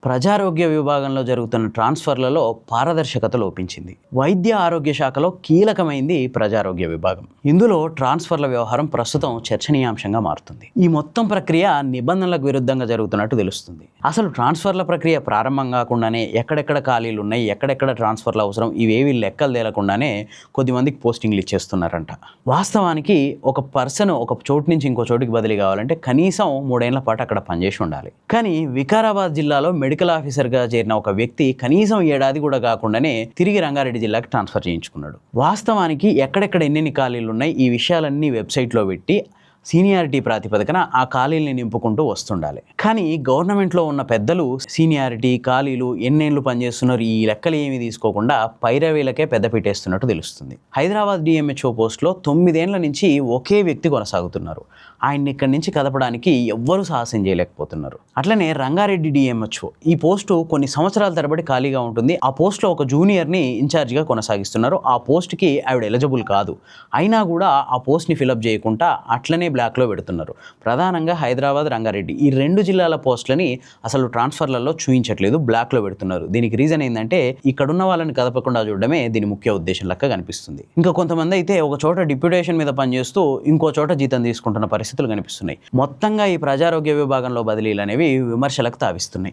ప్రజారోగ్య విభాగంలో జరుగుతున్న ట్రాన్స్ఫర్లలో పారదర్శకత లోపించింది. వైద్య ఆరోగ్య శాఖలో కీలకమైంది ప్రజారోగ్య విభాగం. ఇందులో ట్రాన్స్ఫర్ల వ్యవహారం ప్రస్తుతం చర్చనీయాంశంగా మారుతుంది. ఈ మొత్తం ప్రక్రియ నిబంధనలకు విరుద్ధంగా జరుగుతున్నట్టు తెలుస్తుంది. అసలు ట్రాన్స్ఫర్ల ప్రక్రియ ప్రారంభం కాకుండానే ఎక్కడెక్కడ ఖాళీలు ఉన్నాయి, ఎక్కడెక్కడ ట్రాన్స్ఫర్లు అవసరం, ఇవేవి లెక్కలు తేలకుండానే కొద్దిమందికి పోస్టింగ్లు ఇచ్చేస్తున్నారంట. వాస్తవానికి ఒక పర్సన్ ఒక చోటు నుంచి ఇంకో చోటుకి బదిలీ కావాలంటే కనీసం 3 ఏళ్ల పాటు అక్కడ పనిచేసి ఉండాలి. కానీ వికారాబాద్ జిల్లాలో మెడికల్ ఆఫీసర్గా చేరిన ఒక వ్యక్తి కనీసం 7 ఏడాది కూడా కాకుండానే తిరిగి రంగారెడ్డి జిల్లాకి ట్రాన్స్ఫర్ చేయించుకున్నాడు. వాస్తవానికి ఎక్కడెక్కడ ఎన్ని ఖాళీలు ఉన్నాయి ఈ విషయాలన్నీ వెబ్సైట్లో పెట్టి సీనియారిటీ ప్రాతిపదికన ఆ ఖాళీల్ని నింపుకుంటూ వస్తుండాలి. కానీ గవర్నమెంట్లో ఉన్న పెద్దలు సీనియారిటీ, ఖాళీలు, ఎన్నేళ్ళు పనిచేస్తున్నారు ఈ లెక్కలు ఏమీ తీసుకోకుండా పైరవీలకే పెద్ద పెట్టేస్తున్నట్టు తెలుస్తుంది. హైదరాబాద్ డిఎంహెచ్ఓ పోస్టులో 9 ఏళ్ల నుంచి ఒకే వ్యక్తి కొనసాగుతున్నారు. ఆయన్ని ఇక్కడి నుంచి కదపడానికి ఎవ్వరూ సాహసం చేయలేకపోతున్నారు. అట్లనే రంగారెడ్డి డిఎంహెచ్ఓ ఈ పోస్టు కొన్ని సంవత్సరాల తరబడి ఖాళీగా ఉంటుంది. ఆ పోస్టులో ఒక జూనియర్ని ఇన్ఛార్జిగా కొనసాగిస్తున్నారు. ఆ పోస్ట్కి ఆవిడ ఎలిజిబుల్ కాదు. అయినా కూడా ఆ పోస్ట్ని ఫిలప్ చేయకుండా అట్లనే బ్లాక్లో పెడుతున్నారు. ప్రధానంగా హైదరాబాద్, రంగారెడ్డి ఈ 2 జిల్లాల పోస్టులని అసలు ట్రాన్స్ఫర్లలో చూపించట్లేదు, బ్లాక్లో పెడుతున్నారు. దీనికి రీజన్ ఏంటంటే ఇక్కడున్న వాళ్ళని కదపకుండా చూడడమే దీని ముఖ్య ఉద్దేశం లెక్క కనిపిస్తుంది. ఇంకా కొంతమంది అయితే ఒక చోట డిప్యూటేషన్ మీద పనిచేస్తూ ఇంకో చోట జీతం తీసుకుంటున్న పరిస్థితులు కనిపిస్తున్నాయి. మొత్తంగా ఈ ప్రజారోగ్య విభాగంలో బదిలీలు అనేవి విమర్శలకు తావిస్తున్నాయి.